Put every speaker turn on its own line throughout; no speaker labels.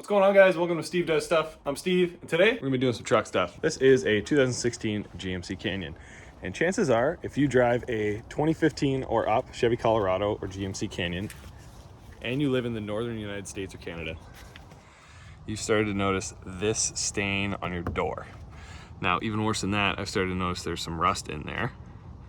What's going on, guys? Welcome to Steve Does Stuff. I'm Steve, and today we're gonna be doing some truck stuff. This is a 2016 GMC Canyon. And chances are, if you drive a 2015 or up Chevy Colorado or GMC Canyon, and you live in the northern United States or Canada, you started to notice this stain on your door. Now, even worse than that, I've started to notice there's some rust in there,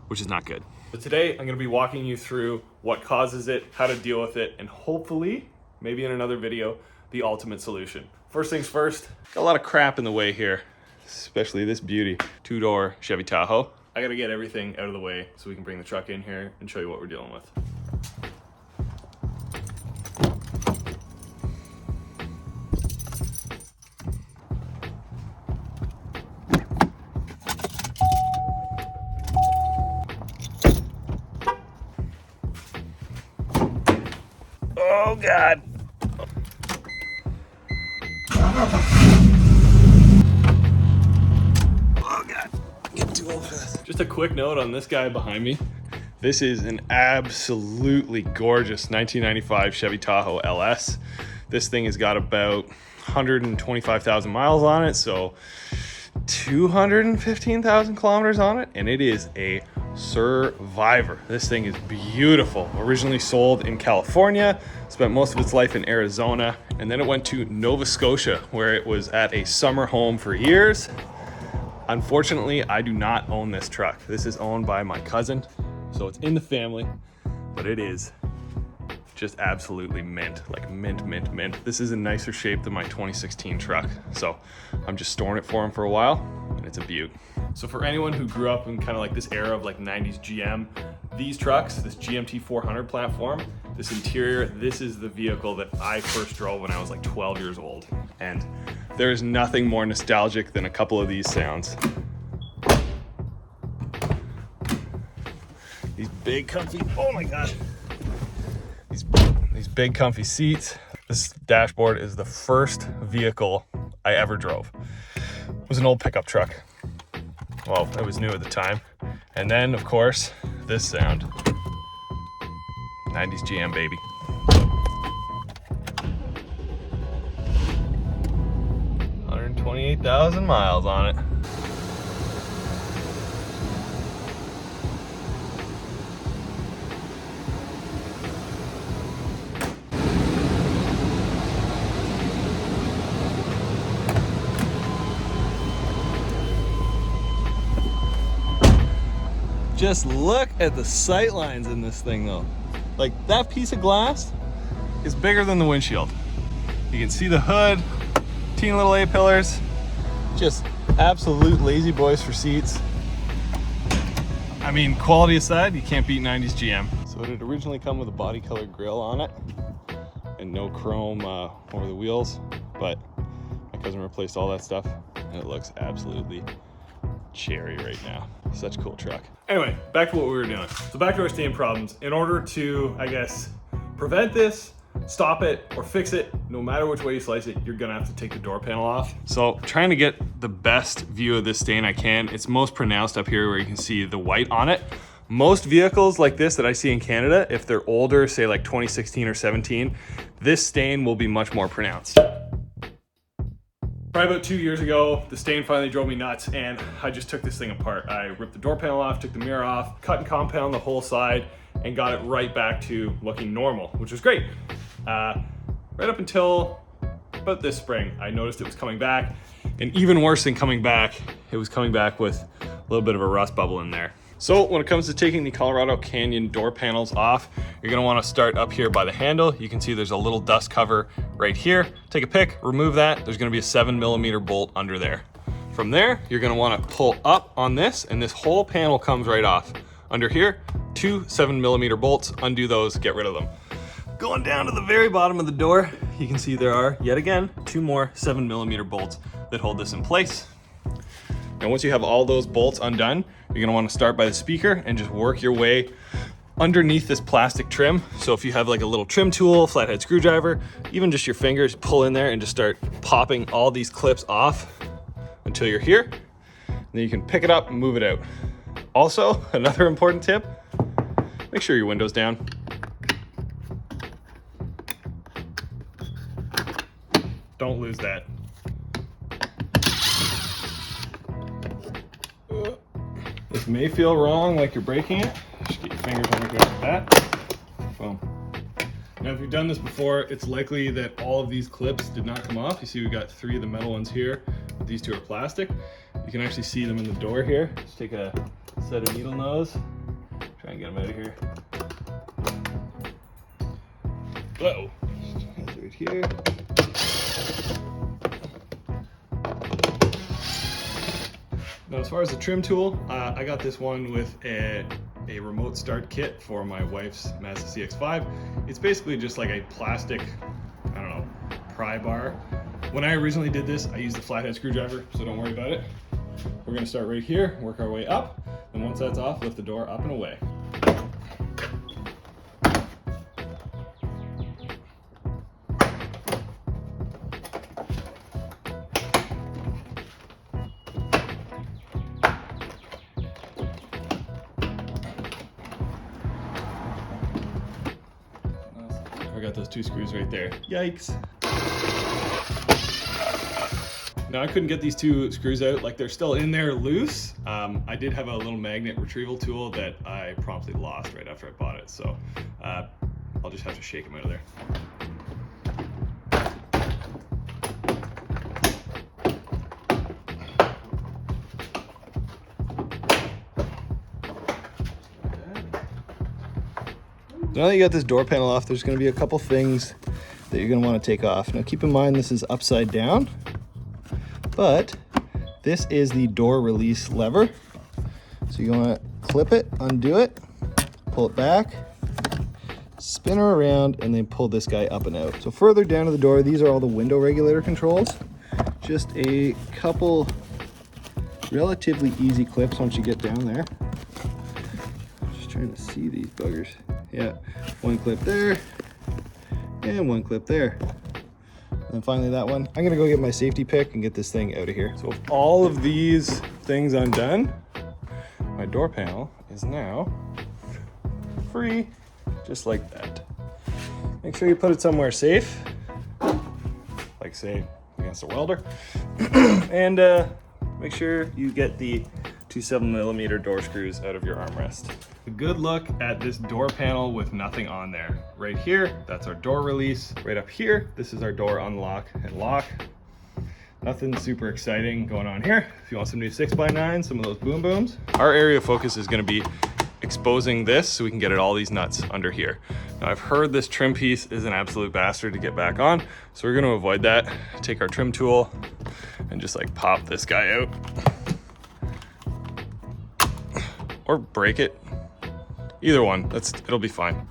which is not good. So today, I'm gonna be walking you through what causes it, how to deal with it, and hopefully, maybe in another video, the ultimate solution. First things first, got a lot of crap in the way here, especially this beauty, two-door Chevy Tahoe. I gotta get everything out of the way so we can bring the truck in here and show you what we're dealing with. Oh God. Oh God. Get too old for this. Just a quick note on this guy behind me. This is an absolutely gorgeous 1995 Chevy Tahoe LS. This thing has got about 125,000 miles on it, so 215,000 kilometers on it, and it is a survivor. This thing is beautiful. Originally sold in California, spent most of its life in Arizona, and then it went to Nova Scotia, where it was at a summer home for years. Unfortunately, I do not own this truck. This is owned by my cousin, so it's in the family, but it is just absolutely mint, like mint, mint, mint. This is in nicer shape than my 2016 truck, so I'm just storing it for him for a while, and it's a beaut. So for anyone who grew up in kind of like this era of like 90s GM, these trucks, this GMT 400 platform, this interior, this is the vehicle that I first drove when I was like 12 years old. And there is nothing more nostalgic than a couple of these sounds. These big comfy, oh my God. These big comfy seats. This dashboard is the first vehicle I ever drove. It was an old pickup truck. Well, it was new at the time. And then, of course, this sound. 90s GM, baby. $128,000 miles on it. Just look at the sight lines in this thing though. Like that piece of glass is bigger than the windshield. You can see the hood, teeny little A-pillars, just absolute lazy boys for seats. I mean, quality aside, you can't beat 90s GM. So it had originally come with a body colored grille on it and no chrome over the wheels, but my cousin replaced all that stuff and it looks absolutely cherry right now. Such a cool truck. Anyway, back to what we were doing. So back to our stain problems. In order to, I guess, prevent this, stop it, or fix it, no matter which way you slice it, you're gonna have to take the door panel off. So trying to get the best view of this stain I can. It's most pronounced up here where you can see the white on it. Most vehicles like this that I see in Canada, if they're older, say like 2016 or 17, this stain will be much more pronounced. Probably about 2 years ago, the stain finally drove me nuts and I just took this thing apart. I ripped the door panel off, took the mirror off, cut and compound the whole side, and got it right back to looking normal, which was great. Right up until about this spring, I noticed it was coming back, and even worse than coming back, it was coming back with a little bit of a rust bubble in there. So when it comes to taking the Colorado Canyon door panels off, you're gonna wanna start up here by the handle. You can see there's a little dust cover right here. Take a pick, remove that. There's gonna be a 7mm bolt under there. From there, you're gonna wanna pull up on this, and this whole panel comes right off. Under here, 2 7mm bolts, undo those, get rid of them. Going down to the very bottom of the door, you can see there are, yet again, 2 more 7mm bolts that hold this in place. And once you have all those bolts undone, you're gonna wanna start by the speaker and just work your way underneath this plastic trim. So if you have like a little trim tool, flathead screwdriver, even just your fingers, pull in there and just start popping all these clips off until you're here. And then you can pick it up and move it out. Also, another important tip, make sure your window's down. Don't lose that. This may feel wrong, like you're breaking it. Just get your fingers on the ground like that. Boom. Now, if you've done this before, it's likely that all of these clips did not come off. You see we got 3 of the metal ones here, but these 2 are plastic. You can actually see them in the door here. Just take a set of needle nose, try and get them out of here. Whoa, that's right here. Now, as far as the trim tool, I got this one with a remote start kit for my wife's Mazda CX-5. It's basically just like a plastic, I don't know, pry bar. When I originally did this, I used a flathead screwdriver, so don't worry about it. We're gonna start right here, work our way up, and once that's off, lift the door up and away. I got those 2 screws right there. Yikes. Now I couldn't get these 2 screws out, like they're still in there loose. I did have a little magnet retrieval tool that I promptly lost right after I bought it, so I'll just have to shake them out of there. Now that you got this door panel off, there's going to be a couple things that you're going to want to take off. Now keep in mind this is upside down, but this is the door release lever. So you want to clip it, undo it, pull it back, spin her around, and then pull this guy up and out. So further down to the door, these are all the window regulator controls. Just a couple relatively easy clips once you get down there. Just trying to see these buggers. Yeah, 1 clip there, and 1 clip there. And finally that one. I'm gonna go get my safety pick and get this thing out of here. So with all of these things undone, my door panel is now free, just like that. Make sure you put it somewhere safe, like say against a welder, and make sure you get the 2 7mm door screws out of your armrest. A good look at this door panel with nothing on there. Right here, that's our door release. Right up here, this is our door unlock and lock. Nothing super exciting going on here. If you want some new 6x9, some of those boom booms. Our area of focus is gonna be exposing this so we can get at all these nuts under here. Now I've heard this trim piece is an absolute bastard to get back on, so we're gonna avoid that. Take our trim tool and just like pop this guy out. Or break it. Either one, it'll be fine.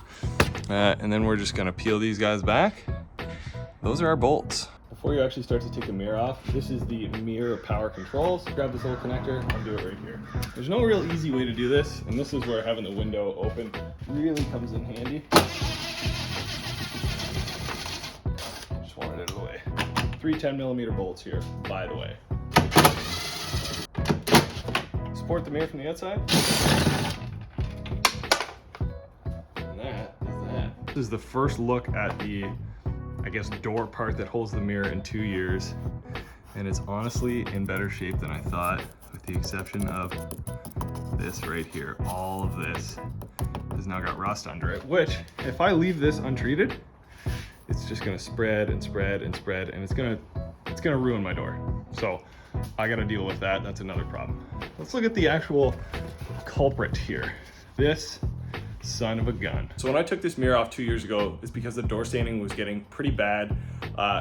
And then we're just gonna peel these guys back. Those are our bolts. Before you actually start to take the mirror off, this is the mirror power controls. Grab this little connector, undo it right here. There's no real easy way to do this, and this is where having the window open really comes in handy. Just want it out of the way. 3 10mm bolts here, by the way. Support the mirror from the outside. And that is that. This is the first look at the, I guess, door part that holds the mirror in 2 years. And it's honestly in better shape than I thought, with the exception of this right here. All of this has now got rust under it, which if I leave this untreated, it's just gonna spread and spread and spread, and it's gonna ruin my door. So I gotta deal with that. That's another problem. Let's look at the actual culprit here. This son of a gun. So when I took this mirror off 2 years ago, it's because the door staining was getting pretty bad.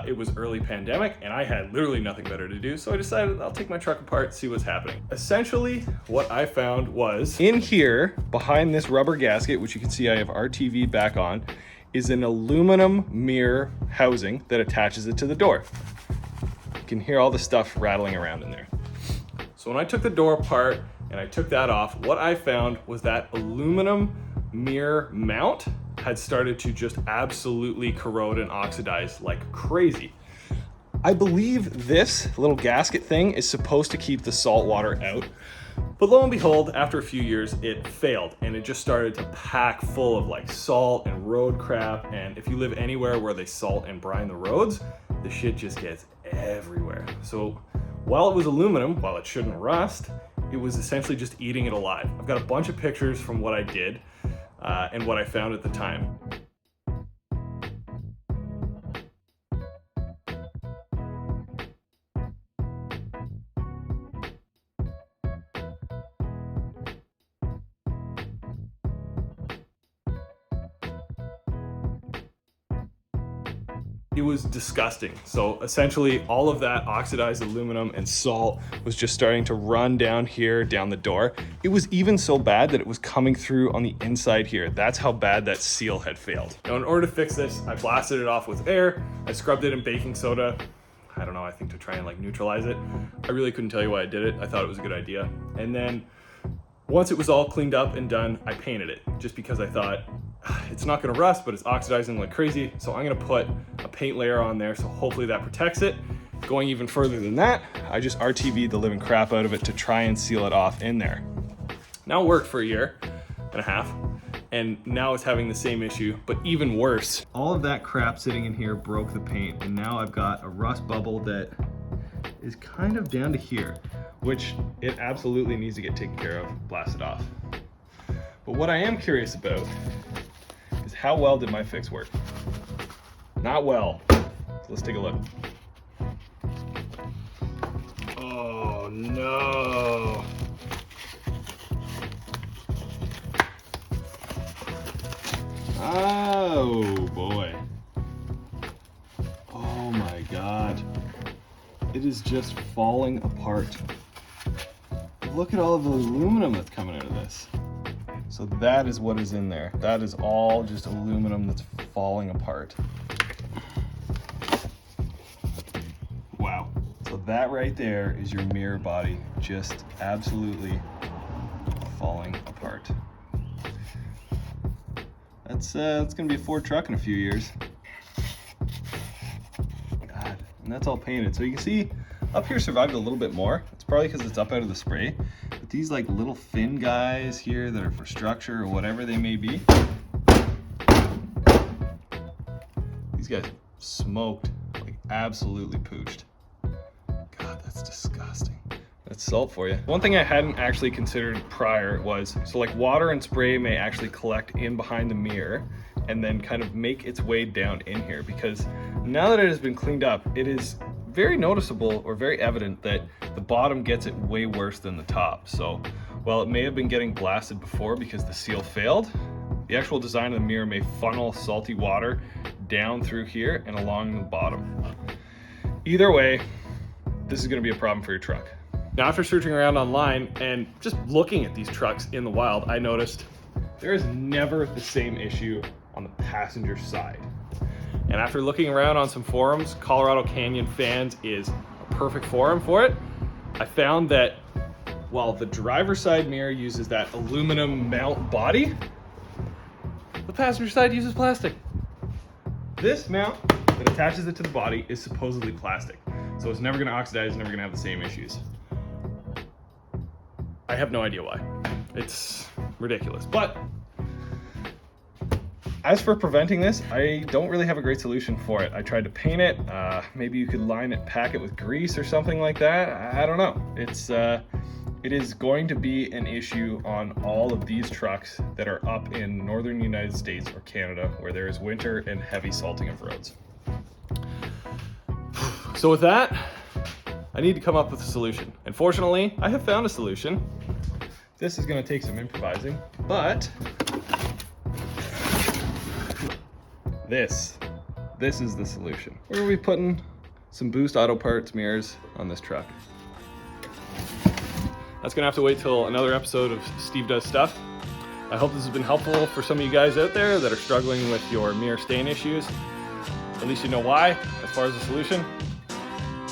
It was early pandemic and I had literally nothing better to do. So I decided I'll take my truck apart, see what's happening. Essentially, what I found was in here, behind this rubber gasket, which you can see I have RTV back on, is an aluminum mirror housing that attaches it to the door. You can hear all the stuff rattling around in there. So when I took the door apart and I took that off, what I found was that aluminum mirror mount had started to just absolutely corrode and oxidize like crazy. I believe this little gasket thing is supposed to keep the salt water out, but lo and behold, after a few years, it failed and it just started to pack full of like salt and road crap. And if you live anywhere where they salt and brine the roads, the shit just gets everywhere. So while it was aluminum, while it shouldn't rust, it was essentially just eating it alive. I've got a bunch of pictures from what I did and what I found at the time. It was disgusting. So essentially all of that oxidized aluminum and salt was just starting to run down here, down the door. It was even so bad that it was coming through on the inside here. That's how bad that seal had failed. Now in order to fix this, I blasted it off with air. I scrubbed it in baking soda. I don't know, I think to try and like neutralize it. I really couldn't tell you why I did it. I thought it was a good idea. And then once it was all cleaned up and done, I painted it just because I thought it's not gonna rust, but it's oxidizing like crazy. So I'm gonna put a paint layer on there, so hopefully that protects it. Going even further than that, I just RTV'd the living crap out of it to try and seal it off in there. Now it worked for a year and a half, and now it's having the same issue, but even worse. All of that crap sitting in here broke the paint, and now I've got a rust bubble that is kind of down to here, which it absolutely needs to get taken care of, blasted off. But what I am curious about is how well did my fix work? Not well. So let's take a look. Oh no. Oh boy. Oh my God. It is just falling apart. Look at all of the aluminum that's coming out of this. So that is what is in there. That is all just aluminum that's falling apart. Wow. So that right there is your mirror body just absolutely falling apart. That's gonna be a Ford truck in a few years. God, and that's all painted. So you can see up here survived a little bit more. It's probably because it's up out of the spray. But these like little fin guys here that are for structure or whatever they may be, these guys smoked, like absolutely pooched. God, that's disgusting. That's salt for you. One thing I hadn't actually considered prior was, so like water and spray may actually collect in behind the mirror and then kind of make its way down in here, because now that it has been cleaned up, it is very noticeable or very evident that the bottom gets it way worse than the top. So while it may have been getting blasted before because the seal failed, the actual design of the mirror may funnel salty water down through here and along the bottom. Either way, this is gonna be a problem for your truck. Now, after searching around online and just looking at these trucks in the wild, I noticed there is never the same issue on the passenger side. And after looking around on some forums, Colorado Canyon Fans is a perfect forum for it. I found that while the driver's side mirror uses that aluminum mount body, the passenger side uses plastic. This mount that attaches it to the body is supposedly plastic. So it's never gonna oxidize, never gonna have the same issues. I have no idea why. It's ridiculous. But as for preventing this, I don't really have a great solution for it. I tried to paint it. Maybe you could line it, pack it with grease or something like that. I don't know. It is going to be an issue on all of these trucks that are up in northern United States or Canada, where there is winter and heavy salting of roads. So with that, I need to come up with a solution. And fortunately, I have found a solution. This is gonna take some improvising, but this is the solution. We're gonna be putting some Boost Auto Parts mirrors on this truck. That's gonna have to wait till another episode of Steve Does Stuff. I hope this has been helpful for some of you guys out there that are struggling with your mirror stain issues. At least you know why. As far as the solution,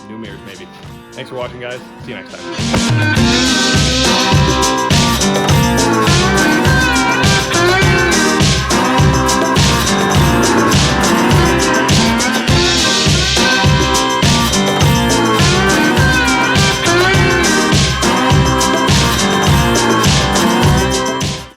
new mirrors maybe. Thanks for watching, guys. See you next time.